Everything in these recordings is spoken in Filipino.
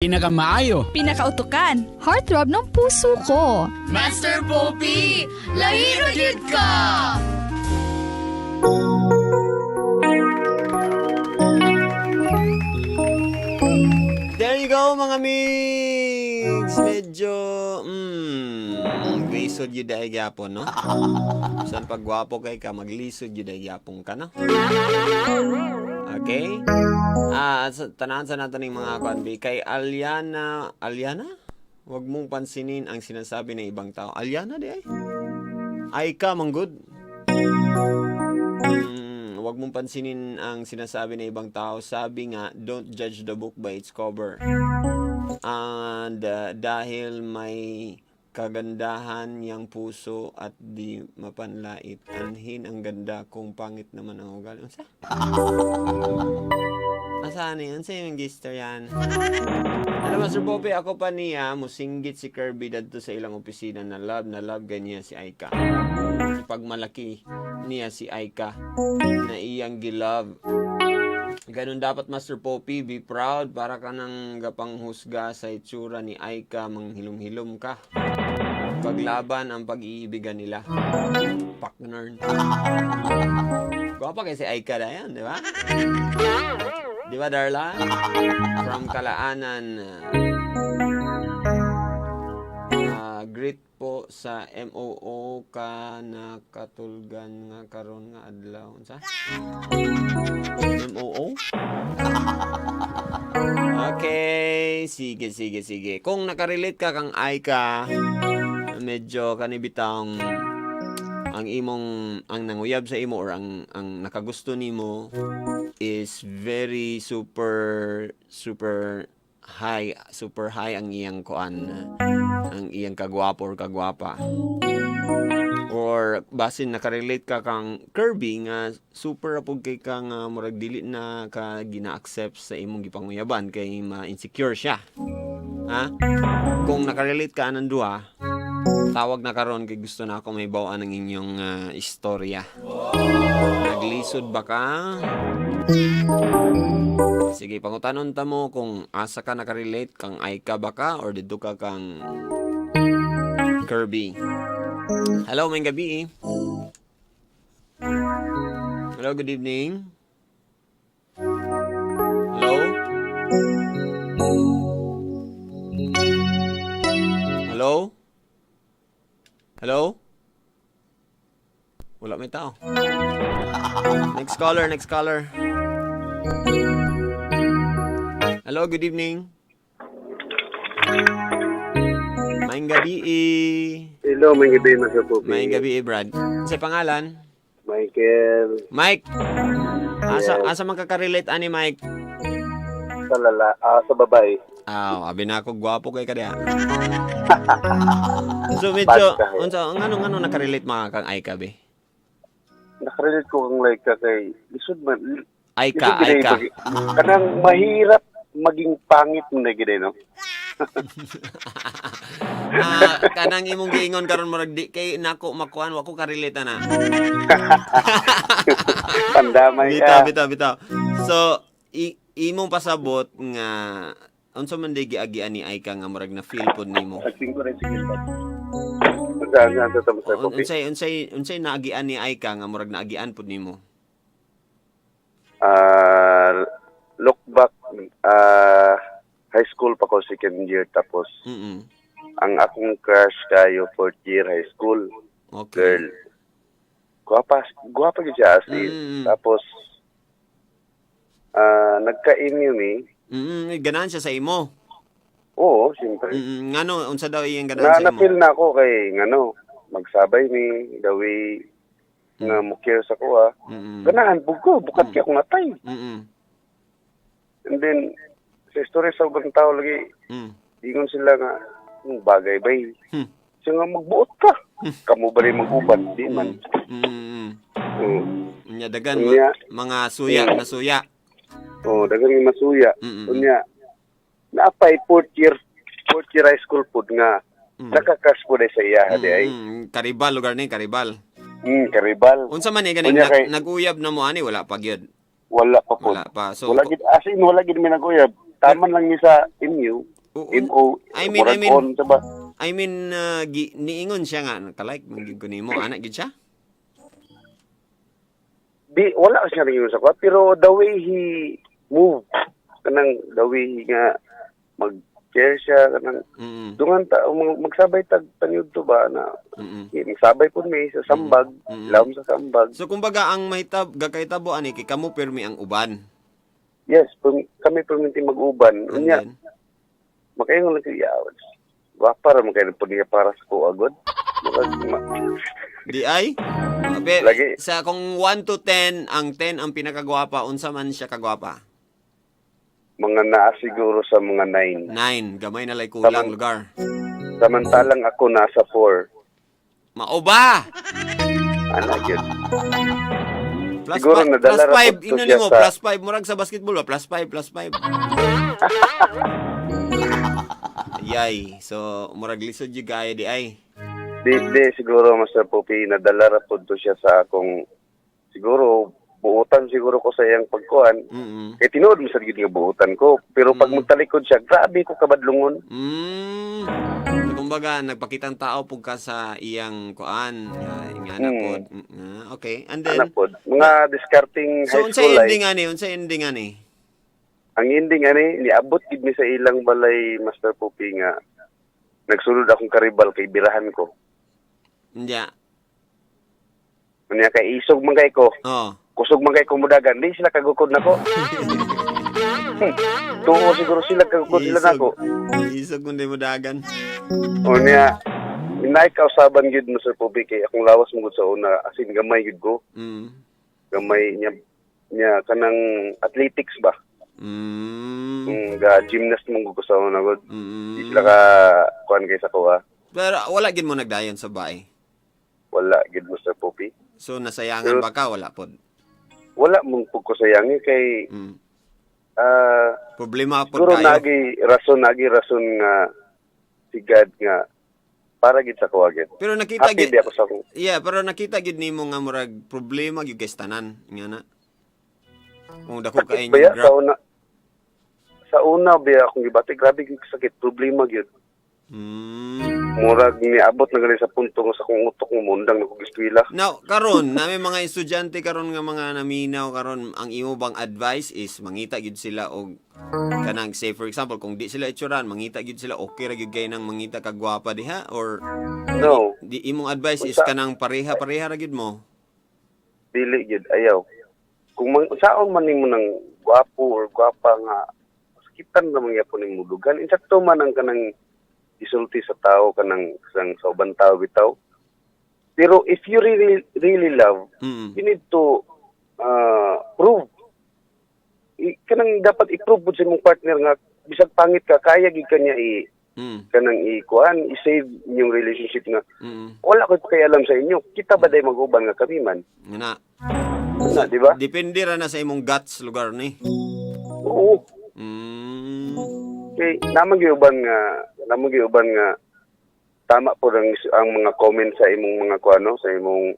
pinakamaayo, pinakautukan, heartthrob ng puso ko. Master Poppy, lahiro jud ka! There you go, mga migs! Medyo, glisod yun dahil yapon, no? Saan pagwapo kay ka, maglisod yun dahil yapon ka, no? Okay? Tanahan sa natin ng mga kanbi. Kay Aliana? Huwag mong pansinin ang sinasabi ng ibang tao. Aliana, di ay? Ay ka, manggod. Huwag mong pansinin ang sinasabi ng ibang tao. Sabi nga, don't judge the book by its cover. And dahil may kagandahan yang puso at di mapanlait, anhin ang ganda kung pangit naman ang ugali. Asaan yan? Sa'yo yung gister yan? Alam, Master Poppy, ako pa niya, musinggit si Kirby dadto sa ilang opisina na love ganyan si Aika. Pag malaki niya si Aika na iyang gilove. Ganun dapat, Master Poppy, be proud para ka nang gapanghusga sa itsura ni Aika, manghilom-hilom ka. Paglaban ang pag-iibigan nila. Partner. Gwapa kasi Aika na yan, di ba? Di ba, Darla? From Kalaanan. Greet po sa MOO ka na katulgan nga karon nga adlaw. Sa? MOO? Okay, sige. Kung nakarelate ka kang Aika, medyo kanibitang ang nanguyab sa imo or ang nakagusto nimo is very super high ang iyang ang iyang kagwapo or kagwapa. Or basin nakarelate ka kang Kirby nga super apog kay kang murag dili na ka gina-accept sa imong gipanguyaban kay ma-insecure siya. Ha? Kung nakarelate ka anang duha, tawag na karon kay gusto na ako may bawaan ng inyong istorya. Naglisod ba ka? Sige, pangutanon ta mo kung asa ka nakarelate kang Aika ba ka or dito ka kang Kirby. Hello, may gabi. Hello, good evening. Hello? Hello? Hello? Wala may tao. Next caller. Hello, good evening. Maayong gabi. Hello, may gabi, Master Poppy. Maayong gabi, Brad. Sa pangalan? Michael. Mike. Asa man kakarelate ani Mike? Sa babae. Abi na ako gwapo kay kada. So medyo ngano nakarelate mga kang Aika be? Nakarelate ko kang like kay lisod man. Aika. Kanang mahirap maging pangit mo na gid no. Kanang imong giingon karon murag di kay nako makuan wako karelate na. Pandamay Bitaw. So imong pasabot nga unsa man di giagian ni Aika nga murag na feel pod nimo. Unsay naagian ni Aika nga murag naagian pod nimo? Look back, high school pa ko, second year, tapos ang akong crush kayo, 4th year high school. Okay. Girl. Guwapa siya as in. Tapos, nagka-immune Ganahan siya sa imo. Oo, siyempre. Ngano, unsa daw iyang ganahan sa imo? Na-feel na ako kay, magsabay ni, gawi, nga mukir sa kuha. Ganahan po ko, bukat kaya akong natay. And then, sa story sa ubang tao lagi, ingon sila nga, bagay bay. Siya nga magbuot ka. Kamu ba rin mag-uban? Di man. Dagan, mga suya na suya. Dagan yung masuya. Unya, naapay 4th year high school po nga, nakakas po sa iya. Karibal, lugar na yung Karibal. Karibal. Unsa man ganing nag-uyab na mo ani wala pa gyud. Wala pa po. Wala pa. So wala gid mi naguyab. Taman lang ni sa inyo. Imo I mean- murag on sa ba? I mean, niingon siya nga, kalike, manggid ko nimo, anak gid siya? Di wala siya rin sa kwa, pero the way he move, kanang the way nga mag-care siya, kanang Mm. dungan magsabay tanyod to ba na magsabay po may sa sambag, ilawom sa sambag. So kumbaga ang gakahitabo ani kay kamo pirmi ang uban. Yes, kami perminti mag-uban. And Unya, then, makaingon lang siya, para makaingon po niya para sa ko agad. di ay? Lagi. Sa kung 1 to 10, ang 10 ang pinakagwapa, unsa man siya kagwapa? Mga naa siguro sa mga 9. 9, gamay na lay kulang Tamang- lugar. Samantalang ako nasa 4. Mauba! Ano yun? Plus Siguro 5, nadala plus ra 5, po to ino siya nimo, sa- plus 5, murag sa basketball ba? Plus 5, plus 5. Yay, so murag lisod yung gaya di ay. Di siguro Master Popi, nadala ra po to siya sa akong, siguro, buutan siguro ko sa iyang pagkuhan. Kaya tinuod mo sa gid nga buutan ko. Pero pag magtalikod siya, grabe ko kabadlungon. So, kumbaga, nagpakitang tao pug ka sa iyang kuan. Nga na pod. Okay, and then, Ano po? Mga discarding so, high unsa school ending life. ani? Unsa ending ani? Ang ending ani, niabot gid mi sa ilang balay, Master Popi, nga nagsulod akong karibal kay birahan ko. Hindi. Unya kay isog man kay ko. Oh. Kusog man kay ko mudagan, di sila kagukod nako. Tungo siguro sila kagukod sila nako. Isog kundi mo dagan. Unya, minay kausaban gid Master Popi kay akong lawas mo gud sa una, asin gamay gid ko. Gamay niya kanang athletics ba? Ga gymnast mong ko sa una gud. Di sila ka kuan kay sa ko. Pero wala gid mo nagdayon sa bae. Wala gid Master Popi. So nasayangan ba ka? Wala pod. Wala mong pagkusayangi kay Problema pod siguro kayo. nagi rason nga sigad nga para gid sa ko agad. Pero nakita Happy gid. di ako sa akong Yeah, pero nakita gid nimo nga murag problema gyud kay tanan, nga na. Kung dako ka sakit ba ya? inyong grab. Sa una ba akong gibati, grabe gyud sakit, problema gyud. Murag niabot na gali sa punto nga sa kong utok mo mundang na kong eskwela. Now, karon na may mga estudyante karon nga mga naminaw karon, ang imo bang advice is mangita gyud sila og kanang say for example kung di sila itsuran mangita gyud sila okay ra gyud kay nang mangita ka gwapa diha or No, di imong advice is Unsa? kanang pareha ra gyud mo. dili gyud ayaw. Kung saon man nimo nang gwapo or gwapa nga sakitan na mangyapon ning mulugan, insakto man ang kanang isulti sa tao kanang sa ubang tao bitaw. Pero if you really love, you need to prove. Kanang dapat i-prove po sa imong partner nga bisag pangit ka, kaya gid kanya kanang i-save yung relationship nga. Wala ko kay alam sa inyo. Kita ba day mag-uban nga kami man? Nga Na, di ba? depende ra na sa imong guts lugar ni. Oo. Okay, namang giuban nga tama po ang mga comment sa imong mga kuano sa imong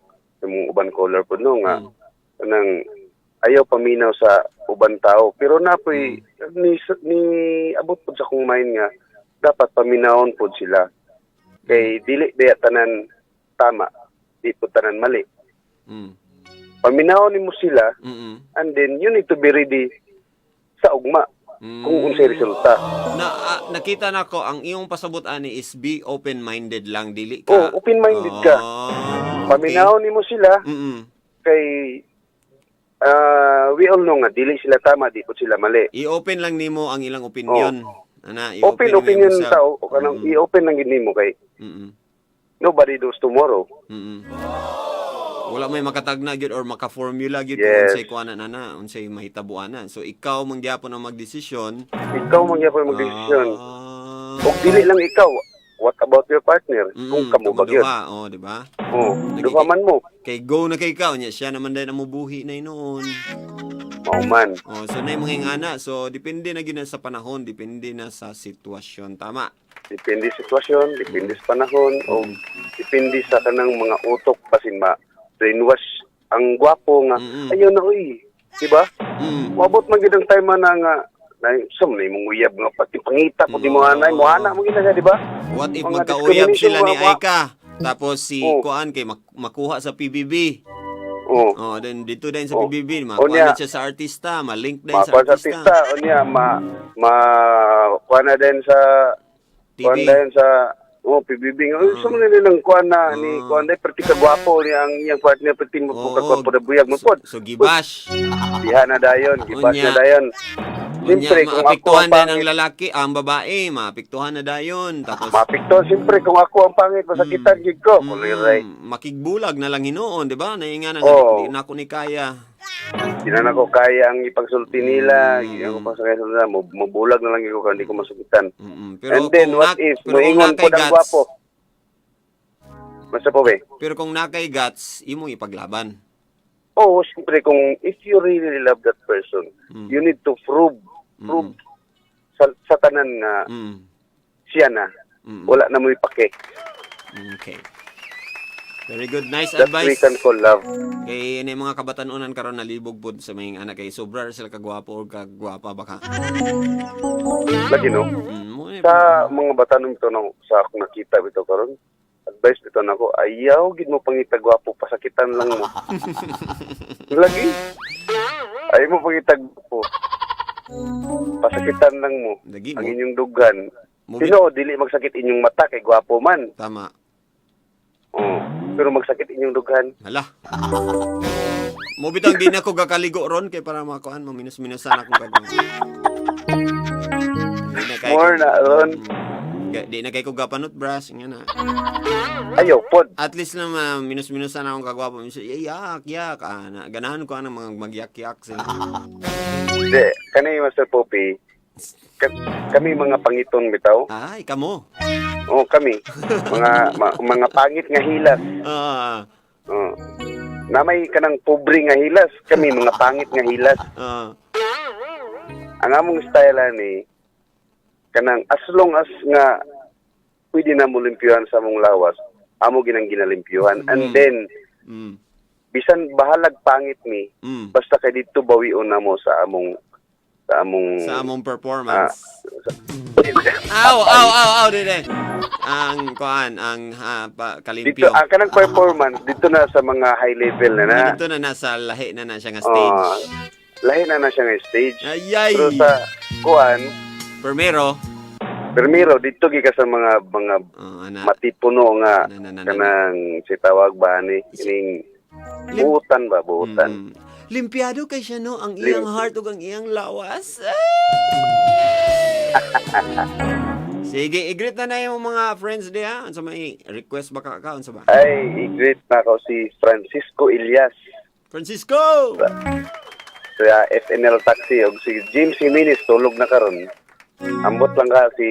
uban caller po no nga nang ayaw paminaw sa uban tao pero napoy ni abot po sa kong mind nga dapat paminawon po sila kay dili ba tanan tama di po tanan mali. Paminawon nimo sila and then you need to be ready sa ugma. Kung unsay resulta. Nakita na ko ang iyong pasabot ani is be open-minded lang dili ka. Oh, open-minded ka. Paminahon nimo sila kay we all know nga dili sila tama, di po sila mali. I-open lang nimo ang ilang opinion. Ana, Open opinion tao o kanang i-open lang gid nimo kay nobody knows tomorrow. Wala may makatagna gyud or maka-formula gyud Yes. unsay kuana na unsay mahitabuanan. So ikaw man gyapon ang magdesisyon. Ikaw man gyapon magdesisyon. Og dili lang ikaw, what about your partner? Kung kamo ba gyud? Oh, di ba? Oh, duha man mo. Kay go na kay ikaw nya siya naman din ang mubuhi na noon. Mao man. Oh, so na mga ingana. So depende na gyud na sa panahon, depende na sa sitwasyon, tama. Depende sa sitwasyon, depende sa panahon, o depende sa kanang mga utok basin brainwash ang gwapo nga ayaw na uy, di ba? Mabot man gid ang time na nga na sum na imong uyab nga pati pangita ko di mo anay mo ana mo gina di ba? What if Mga magkauyab sila ni discrimination, Aika? Tapos si Oh. Kuan kay makuha sa PBB. Oh. Oh, then dito din sa Oh. PBB, O niya. makuha na siya sa artista, malink din Makuha sa sa artista artista. o niya kuha na din sa kuha TV. na din sa PBB nga sum na nilang kuha na ni kuha na perti ka gwapo ni ang iyang partner perti mo Oo. ka kuha pa buyag mo pod. So gibash. Diha na dayon, gibas Unya. na dayon. Unya, Siyempre, kung ako maapektuhan ang din ang pangit, lalaki, ang babae, maapektuhan na dayon. Tapos mapikto, siyempre, kung ako ang pangit, masakitan gid ko. Kuliray. makigbulag na lang hinoon, di ba? Nainga na, Oo. di na ako ni kaya. Di na ko kaya ang ipagsulti nila. Mm. Di ako pasakay nila. Mabulag na lang ako kung hindi ko masakitan. Pero And then, kung what na- if, pero kung moingon nakay po ng guts, gwapo? Basta po, be? pero kung nakay guts, imong ipaglaban. Oo, siyempre, kung if you really love that person, you need to prove sa tanan nga Mm. siya na. Wala na mo ipake. Okay. Very good. Nice That we advice. can call love. Kay ini mga kabatanunan karon nalibog pud sa mga anak kay sobra sila kagwapo o kagwapa baka. Lagi, no? Mo Sa mga batanom ito, no, sa akong nakita ito karon, advice dito na ako, ayaw, gid mo pangitagwapo, pasakitan lang mo. Lagi? Ayaw mo pangitagwapo. Pasakitan lang mo. Lagi Ang mo. inyong dugan. Movie- Sino, dili magsakit inyong mata kay gwapo man. Tama. Oh. Pero magsakit inyong dugan. Hala. Mo bitang di na ko gakaligo ron kay para makuan mo minus-minusan akong gagawin. Di na kay More na ron. Di na kay ko gapanot brush nga na. Ayaw, pod. At least na minus-minusan akong kagwapo. Yak. Ganahan ko ang mga magyak-yak sila. Hindi, kanay Master Poppy, kami mga pangiton bitaw. Ay, kamo. Oh, kami. Mga pangit nga hilas. Ah. Oh. Na may kanang pobre nga hilas, kami mga pangit nga hilas. Ang among style ni kanang as long as nga pwede na mo limpyuhan sa among lawas, amo ginang ginalimpyuhan. And then bisan bahalag pangit ni, basta kay dito bawion na mo sa among Sa among performance. ah, Aw, dide. Ang kuan, ang dito kalimpyo. ang kanang performance dito na sa mga high level na. Dito na nasa lahi na siya nga stage. Lahi na siya nga stage. Ayay. Pero sa kuan, Primero, permiro dito gi ka sa mga ana. matipuno nga Na. kanang si tawag ba ni ining buutan ba buutan. Limpiado kay siya no ang iyang heart ug ang iyang lawas. Sige, i-greet na yung mga friends diha. Unsa may request ba ka unsa ba? Ay, i-greet na ako si Francisco Elias Francisco. sa FNL Taxi ug si James Jimenez tulog na karon. Ambot lang ka si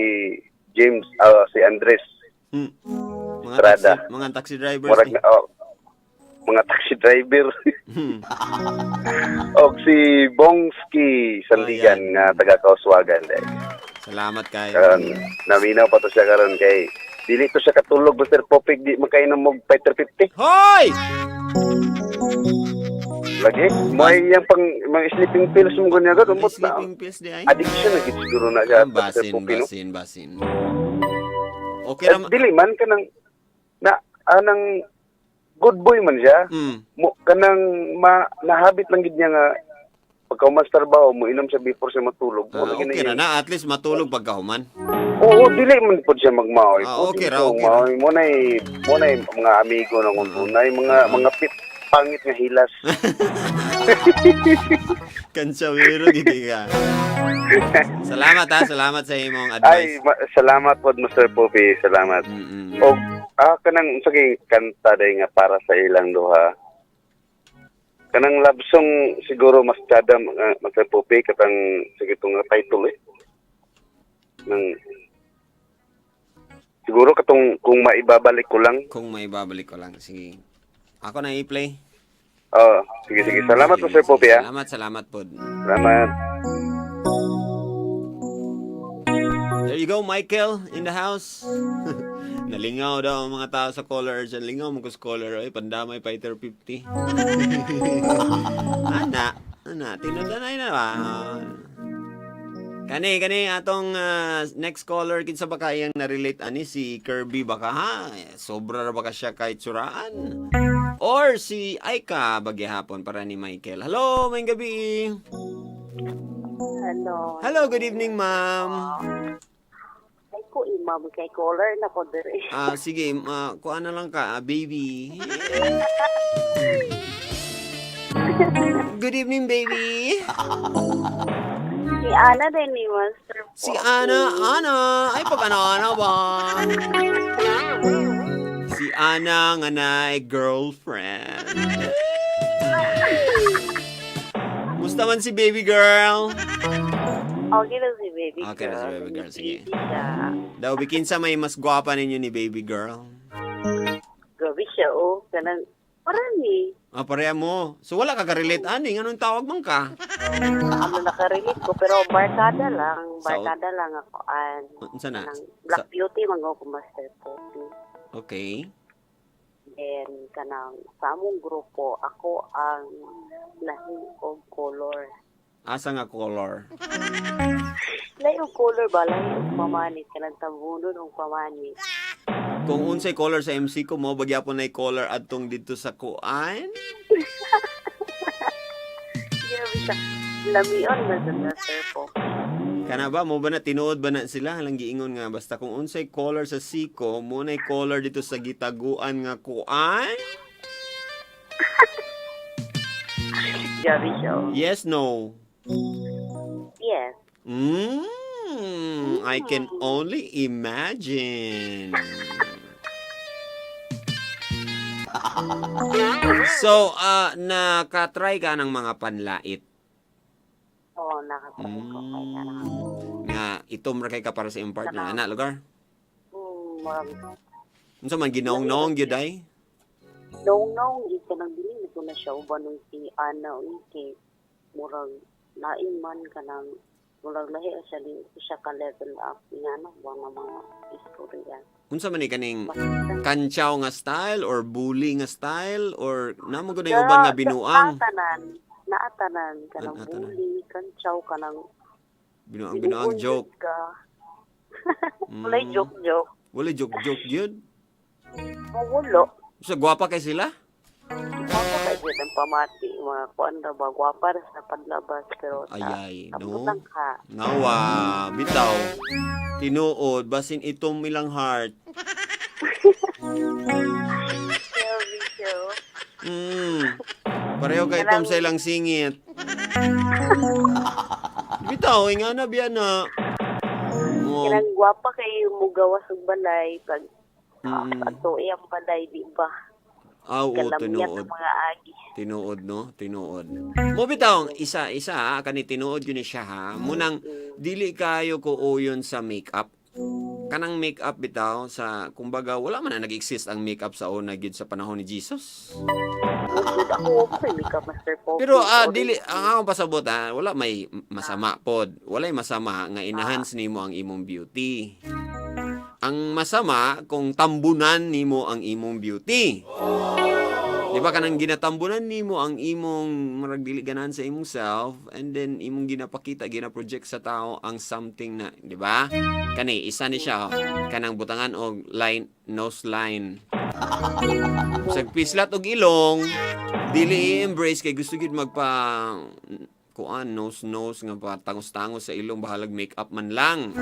James si Andres Mga Estrada. taxi drivers. Murag na mga taxi driver. og si Bongski Sandigan nga taga Kauswagan. Salamat kay. Karon naminaw pa to siya karon kay dili to siya katulog Mr. Popik di makainom og Fighter 50. Hoy! Lagi may yang pang mga sleeping pills mo gunya ka umot na. Sleeping pills di ay. Addiction na gid siguro na siya Mr. Popik, no? Basin. Okay ra. Dili man kanang anang good boy man siya. Mo kanang nahabit lang gid niya nga pagka umastarbaho mo inom siya before siya matulog. Okay ra na, at least matulog pagkahuman. Oo, dili man po siya magmaoy. Okay ra. Maoy mo na mga amigo ng untunay, mga pangit nga hilas. Kansawiro gidi ka. Salamat sa imong Ay, advice. salamat po Mr. Poppy, salamat. O kanang sige kanta day nga para sa ilang duha. Kanang love song siguro mas kada Mr. Poppy katang sige tong title nang siguro katong kung maibabalik ko lang. Kung may babalik ko lang, sige. Ako na i-play. Sige. Salamat Mr. Poppy, ha. Salamat po. Salamat. There you go, Michael, in the house. Nalingaw daw ang mga tao sa caller dyan. Lingaw mo ko sa caller. Ay, pandamay, Fighter 50. Ana, tinundanay na ba? Kani atong next caller kinsa ba kayang na-relate ani si Kirby baka ha? Sobra ra baka siya kahit suraan. Or si Aika bagyahapon para ni Michael. Hello, may gabi. Hello. Hello, good evening, ma'am. Ay ko imam kay caller na ko dire. Sige, kuha na lang ka, baby. Good evening, baby. Si Ana din ni Master po. Si Ana. Ay, pag-ana ba? Si Ana nga na girlfriend. Musta man si baby girl? Okay na si baby girl. Okay na si baby girl, sige. Busy siya. Daw, bikinsa may mas gwapa ninyo ni baby girl. Grabe siya, oh. Kanang, marami. Pareha mo. So, wala ka ka-relate, ani? Anong tawag man ka? Ano nakarelate ko, pero barkada lang. Barkada lang ako. Unsa na? Black Beauty, mga ko Master po. Okay. Then, kanang, sa among grupo, ako ang lahing og color. Asa nga color? Lahing og color ba? Lahing og pamanit. Kanang tambunon og pamanit. Kung unsay color sa MC ko mo, bagyapon na color adtong dito sa kuan. Grabe siya. Lamion na sa Master po. Kana ba mo ba na tinuod ba na sila lang giingon nga basta kung unsay color sa siko mo na color dito sa gitaguan nga kuan? Grabe siya. Yes, no. Yes. I can only imagine. So, nakatry ka ng mga panlait. Oo, nakatry ko kay kanang. Nga itom ra kay ka para sa impart na ana lugar. Marami. Unsa man ginaong-naong gyud ay? Nung ito nang bilhin ko na siya uban nung si Ana kay murag lain man kanang murag lahi siya ka level up nga no mga istorya. Unsa man ni kaning kantsaw nga style or bully nga style or namo gud uban nga binuang? Naatanan kanang bully, kantsaw kanang binuang joke. Walay joke. Wala joke gyud. Mawulo. Sa gwapa kay sila? Ako kay ang pamati, mga kuan na ba, gwapa rin sa panlabas, pero Ayay, no? abutang ka. Nawa, bitaw. Tinuod, basin itom ilang heart. Pareho kay itom sa ilang singit. Bitaw, nga na biya na. Kinang gwapa kay mugawas og balay, pag ato iyang balay, di ba? Kalamyan ng mga agi. Tinuod, no? Tinuod. Mo bitaw, isa kani tinuod yun siya ha. Munang dili kayo ko uyon sa makeup. Kanang makeup bitaw sa kumbaga wala man na nag-exist ang makeup sa una gyud sa panahon ni Jesus. Ako makeup master po. Pero dili ang akong pasabot wala may masama pod. Walay masama nga enhance nimo ang imong beauty. Ang masama kung tambunan nimo ang imong beauty. Di ba kanang ginatambunan nimo ang imong marag dili ganahan sa imong self and then imong ginapakita, ginaproject sa tao ang something na, di ba? Kani isa ni siya kanang butangan og nose line. Sa pislat og ilong, dili i-embrace kay gusto gid magpa kuan nose nga pa tangos-tangos sa ilong bahalag makeup man lang.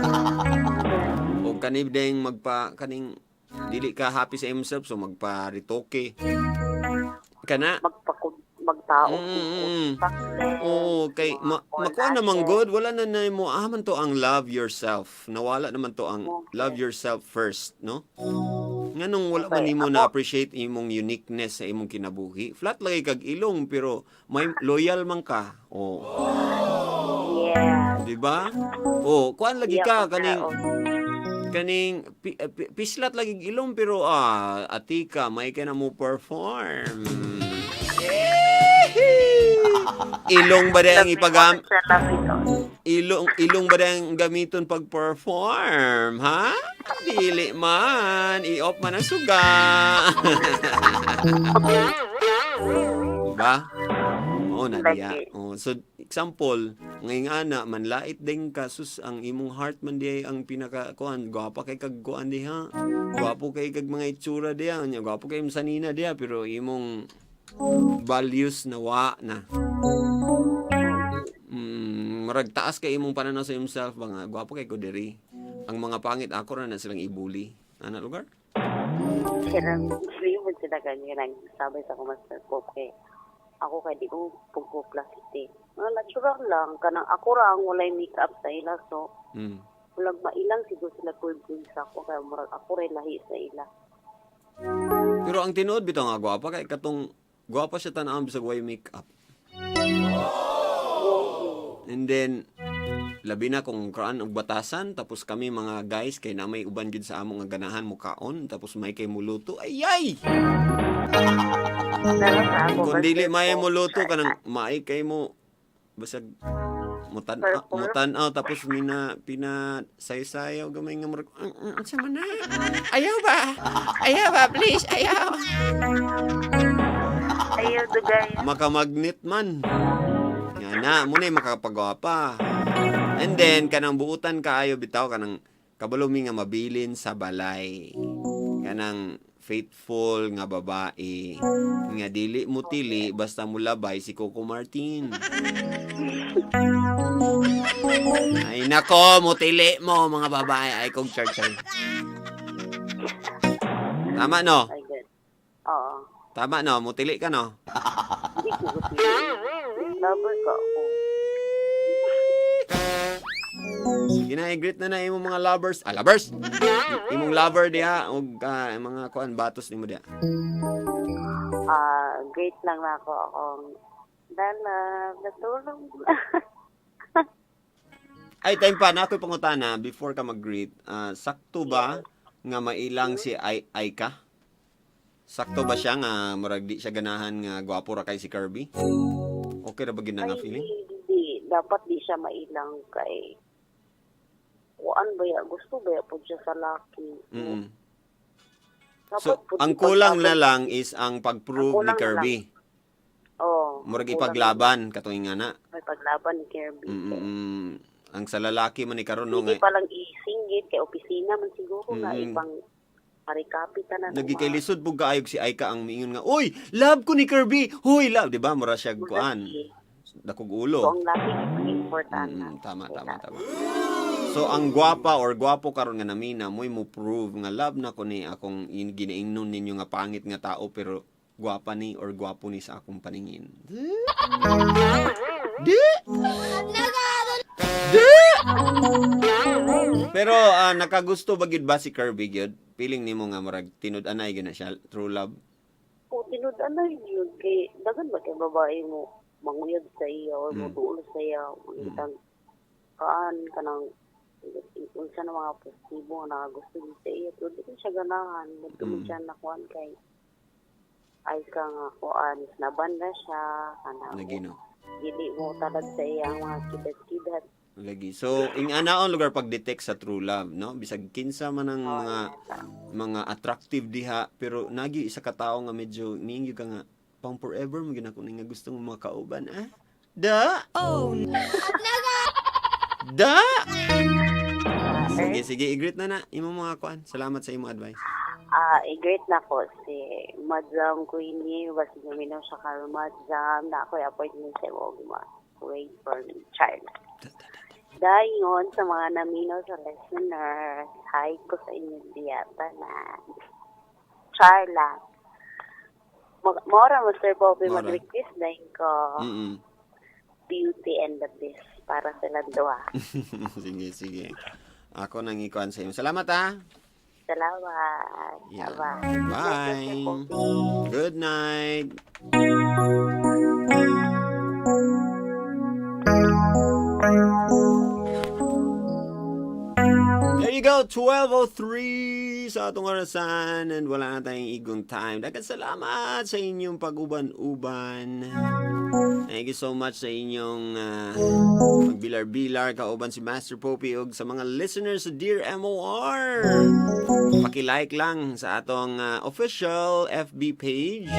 O kanib ding kaning dili ka happy sa himself so magpa retoke. Kana magtao. Oo, kay makuha naman good, wala na mo man to ang love yourself. Nawala naman to ang love yourself first, no? Nganong wala man nimo na appreciate imong uniqueness sa imong kinabuhi. Flat lagi kag ilong pero may loyal man ka. Oh. Yeah. Di ba? Oh, kuan lagi ka kaning pislat lagi ilong pero atika may ka na mo perform. Ilong ba ang ilong ba ang gamiton pag perform, ha? Dili man, i-off man ang suga. Ba? Oo, nadiya. Oh, so example, ngayon ana, manlait din ka, sus, ang imong heart man diay ang pinaka, kuan, gwapa kay kag kuan diha. Gwapo kay kag mga itsura diha. Gwapo kay sanina diha, pero imong values na wa na. Marag taas kay imong pananaw sa himself, mga gwapo kay ko diri. Ang mga pangit ako na silang ibuli. Ana lugar? Kaya mo sila ganyan sabay sa kumaster ko kay ako kay di ko pagpo-plastic. Natural lang kanang ako ra ang walay makeup sa ila so walang mailang siguro sila kulkul sa ako kaya murag ako rin lahi sa ila. Pero ang tinuod bitaw nga gwapa kay katong gwapa siya tan-aw bisag way makeup. And then labi na kung kraan og batasan tapos kami mga guys kay na may uban gid sa among nga ganahan mo kaon tapos may kay muluto. Ayay. Kung dili may muluto kanang may kay mo basag mutan tapos pina sayo-sayo gamay nga murag unsa man na ayaw ba please ayaw dugay makamagnet man nga na muna makapagwapa and then kanang buutan kaayo bitaw kanang kabalumi nga mabilin sa balay kanang faithful nga babae nga dili mutili basta mulabay si Coco Martin. Ay nako, mutili mo mga babae ay kong church. Tama no? Oo. Tama no, mutili ka no? Hindi ko gusto. Lover ka ako. Sige na, i-greet na imong mga lovers. Lovers! Imong lover diha og mga kuan batos nimo diha. Great lang na ako akong natulong. Ay, time pa na ako'y pangutana before ka mag-greet. Sakto ba nga mailang si Aika? Sakto ba siya nga murag di siya ganahan nga gwapo ra kay si Kirby? Okay ra ba gid nga feeling? Hindi, dapat di siya mailang kay kuan ba ya gusto ba ya po siya sa laki. So, ang kulang na lang is ang pag-prove ni Kirby. Oh, murag ipaglaban katong nga na. May paglaban ni Kirby. Ang sa lalaki man ni karon no hindi nga pa lang isinggit kay opisina man siguro na ibang parikapi ta na. Nagikailisod pug kaayog si Aika ang miingon nga, "Uy, love ko ni Kirby." Hoy, love, di ba? Mura siya kuan. Dakog ulo. So, ang laki is important. Tama. So ang gwapa or gwapo karon nga namina mo'y mo prove nga love na ko ni akong ginaingnon ninyo nga pangit nga tao pero gwapa ni or gwapo ni sa akong paningin. Pero nakagusto ba gid ba si Kirby gyud? Feeling nimo nga murag tinud-anay gyud na siya true love. O tinud-anay gyud kay dagan ba kay babae mo manguyab sa iya or mutuol sa iya itang kanang unsa na mga positibo na gusto niya sa iya pero di ko siya ganahan magtumod siya na kuan kay ay ka nga kuan naban na siya kanang Nagino. dili mo talag sa iya ang mga kidat-kidat Lagi. So, ing anaon lugar pag-detect sa true love, no? Bisag kinsa man ang mga attractive diha, pero nagi isa ka tawo nga medyo niingi ka nga pang forever mo ginako nga gusto mo mga kauban, ah? Da? Oh. Da? Sige, i-greet na imo mga kuan. Salamat sa imo advice. i-great na ko si Madam Queenie basi gaminaw sa karo Madam na ako'y appointment sa Wogma wait for me child. Dayon sa mga naminaw sa listeners, hi ko sa inyo diyata na Charla. Mora mo Sir Bobby mag-request dahil ko Beauty and the Beast para sa landwa. Sige. Ako nang ikuan sa inyo. Salamat Salamat. Yeah. Bye. Bye. Good night. There you go, 12:03 sa atong orasan and wala na tayong igong time. Daghang salamat sa inyong pag-uban-uban. Thank you so much sa inyong magbilar-bilar kauban si Master Poppy ug sa mga listeners sa Dear MOR. paki-like lang sa atong official FB page,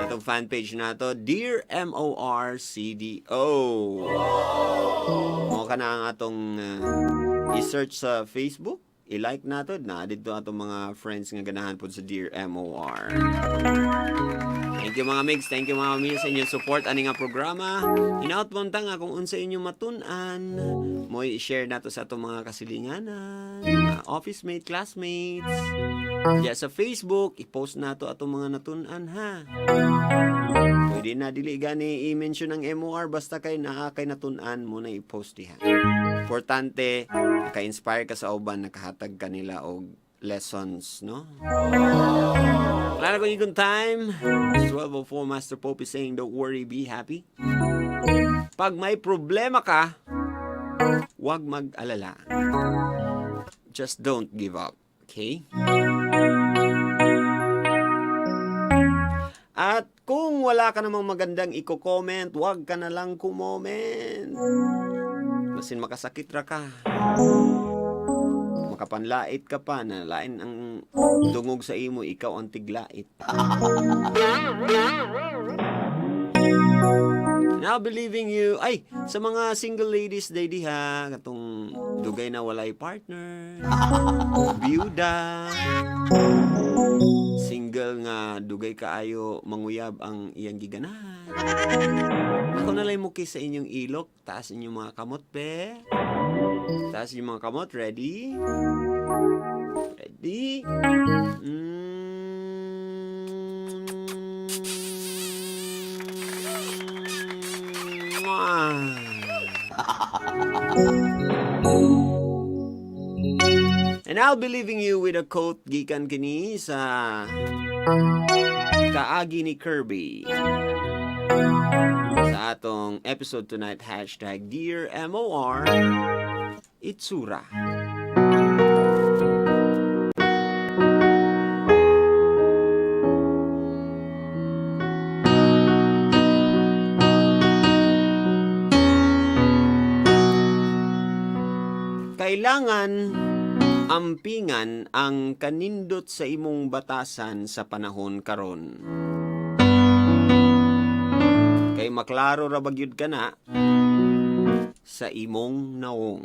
atong fan page na to, Dear MORCDO. Mo ka na ang atong i-search sa Facebook, i-like nato na dito atong mga friends nga ganahan po sa Dear MOR. Thank you mga migs, thank you mga migs sa inyong support ani nga programa. Hinaot mo nga kung unsa inyong matun-an, mo i-share nato sa atong mga kasilinganan, mga office mate, classmates. Diya sa Facebook, i-post nato atong mga natun-an ha. Pwede na dili gani i-mention ang MOR basta kay naa kay natun-an mo na i-post diha. Importante, ka-inspire ka sa uban, nakahatag kanila og lessons, no? Wala na ko yung time. 12:04, Master Pope is saying, don't worry, be happy. Pag may problema ka, huwag mag-alala. Just don't give up, okay? At kung wala ka namang magandang i-comment, huwag ka na lang kumoment. Masin makasakit ra ka. Makapanlait ka pa na lain ang dungog sa imo, ikaw ang tiglait. Now believing you, ay, sa mga single ladies day diha, katong dugay na walay partner, byuda, single nga dugay kaayo manguyab ang iyang giganahan. Ako na lang mo sa inyong ilok, taas inyong mga kamot, pe. Taas yung mga kamot. Ready? Ready? And I'll be leaving you with a quote gikan kini sa kaagi ni Kirby. Sa atong episode tonight, hashtag Dear MOR Itsura. Kailangan ampingan ang kanindot sa imong batasan sa panahon karon. Kay maklaro ra bagyud ka na sa imong naong.